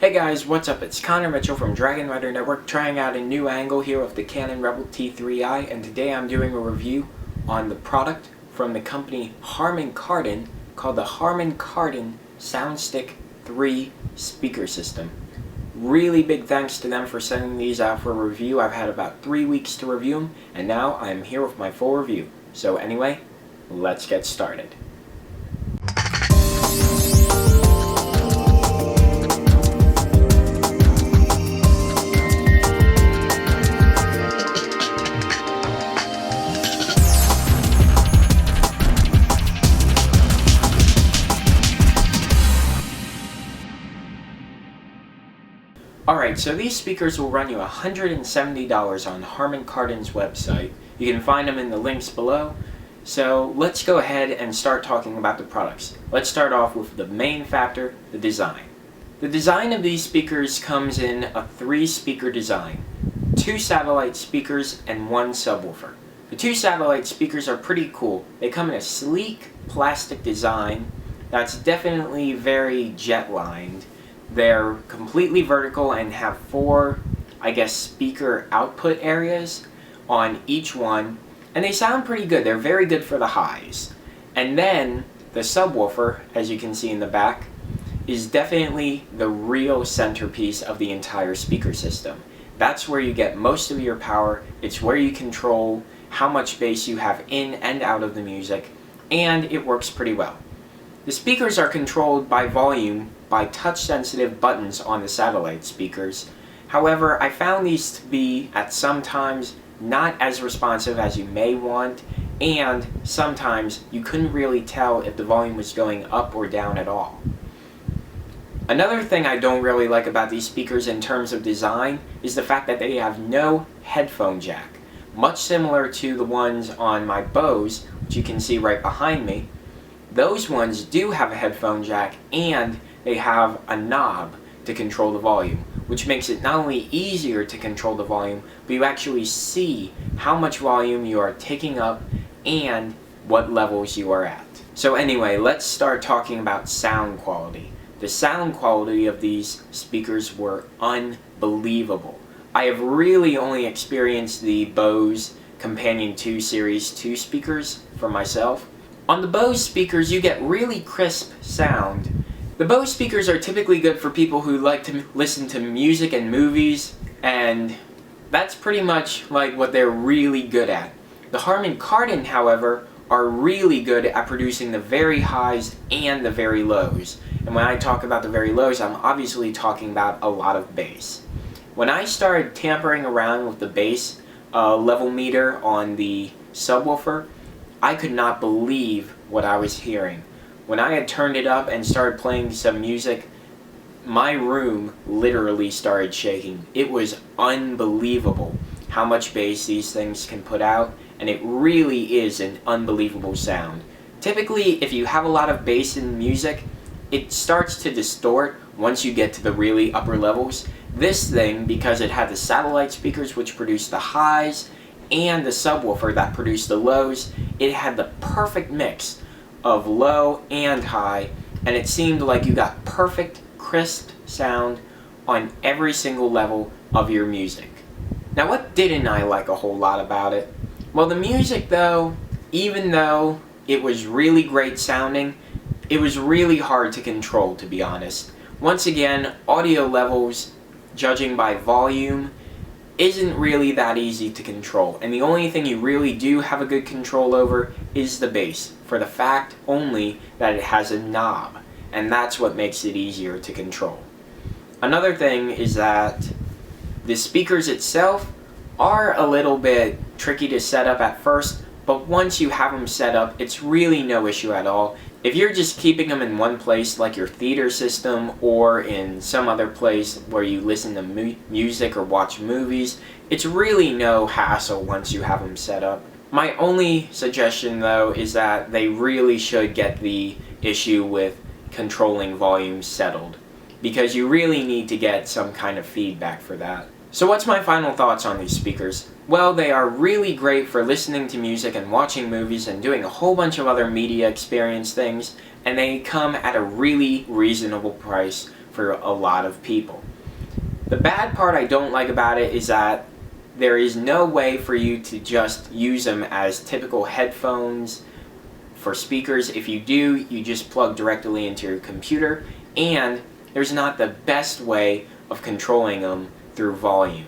Hey guys, what's up? It's Connor Mitchell from DragonRiderNetwork trying out a new angle here with the Canon Rebel T3i, and today I'm doing a review on the product from the company Harman Kardon called the Harman Kardon SoundSticks III speaker system. Really big thanks to them for sending these out for review. I've had about 3 weeks to review them, and now I'm here with my full review. So anyway, let's get started. Alright, so these speakers will run you $170 on Harman Kardon's website. You can find them in the links below. So let's go ahead and start talking about the products. Let's start off with the main factor, the design. The design of these speakers comes in a 3-speaker design. 2 satellite speakers and 1 subwoofer. The 2 satellite speakers are pretty cool. They come in a sleek plastic design that's definitely very jet-lined. They're completely vertical and have 4, speaker output areas on each one. And they sound pretty good. They're very good for the highs. And then the subwoofer, as you can see in the back, is definitely the real centerpiece of the entire speaker system. That's where you get most of your power. It's where you control how much bass you have in and out of the music. And it works pretty well. The speakers are controlled by volume by touch-sensitive buttons on the satellite speakers. However, I found these to be, at some times, not as responsive as you may want, and sometimes you couldn't really tell if the volume was going up or down at all. Another thing I don't really like about these speakers in terms of design is the fact that they have no headphone jack. Much similar to the ones on my Bose, which you can see right behind me. Those ones do have a headphone jack, and they have a knob to control the volume, which makes it not only easier to control the volume, but you actually see how much volume you are taking up and what levels you are at. So anyway, let's start talking about sound quality. The sound quality of these speakers were unbelievable. I have really only experienced the Bose Companion 2 Series 2 speakers for myself. On the Bose speakers, you get really crisp sound. The Bose speakers are typically good for people who like to listen to music and movies, and that's pretty much like what they're really good at. The Harman Kardon, however, are really good at producing the very highs and the very lows. And when I talk about the very lows, I'm obviously talking about a lot of bass. When I started tampering around with the bass level meter on the subwoofer, I could not believe what I was hearing. When I had turned it up and started playing some music, my room literally started shaking. It was unbelievable how much bass these things can put out, and it really is an unbelievable sound. Typically, if you have a lot of bass in music, it starts to distort once you get to the really upper levels. This thing, because it had the satellite speakers which produce the highs, and the subwoofer that produced the lows, it had the perfect mix of low and high, and it seemed like you got perfect, crisp sound on every single level of your music. Now, what didn't I like a whole lot about it? Well, the music though, even though it was really great sounding, it was really hard to control, to be honest. Once again, audio levels, judging by volume, isn't really that easy to control, and the only thing you really do have a good control over is the bass, for the fact only that it has a knob, and that's what makes it easier to control. Another thing is that the speakers itself are a little bit tricky to set up at first, but once you have them set up, it's really no issue at all. If you're just keeping them in one place, like your theater system, or in some other place where you listen to music or watch movies, it's really no hassle once you have them set up. My only suggestion, though, is that they really should get the issue with controlling volume settled, because you really need to get some kind of feedback for that. So what's my final thoughts on these speakers? Well, they are really great for listening to music and watching movies and doing a whole bunch of other media experience things, and they come at a really reasonable price for a lot of people. The bad part I don't like about it is that there is no way for you to just use them as typical headphones for speakers. If you do, you just plug directly into your computer, and there's not the best way of controlling them through volume.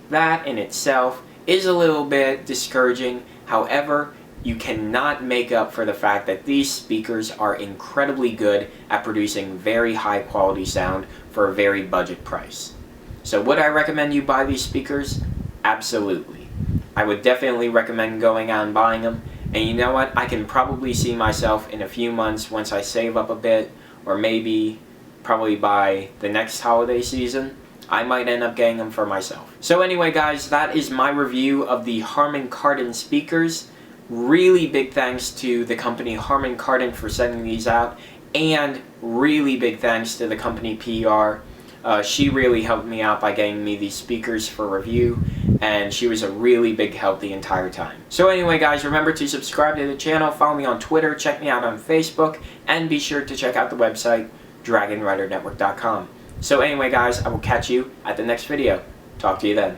That in itself is a little bit discouraging. However, you cannot make up for the fact that these speakers are incredibly good at producing very high quality sound for a very budget price. So would I recommend you buy these speakers? Absolutely. I would definitely recommend going out and buying them. And you know what? I can probably see myself in a few months, once I save up a bit, or maybe probably by the next holiday season, I might end up getting them for myself. So anyway guys, that is my review of the Harman Kardon speakers. Really big thanks to the company Harman Kardon for sending these out, and really big thanks to the company PR. She really helped me out by getting me these speakers for review, and she was a really big help the entire time. So anyway guys, remember to subscribe to the channel, follow me on Twitter, check me out on Facebook, and be sure to check out the website DragonRiderNetwork.com. So anyway guys, I will catch you at the next video. Talk to you then.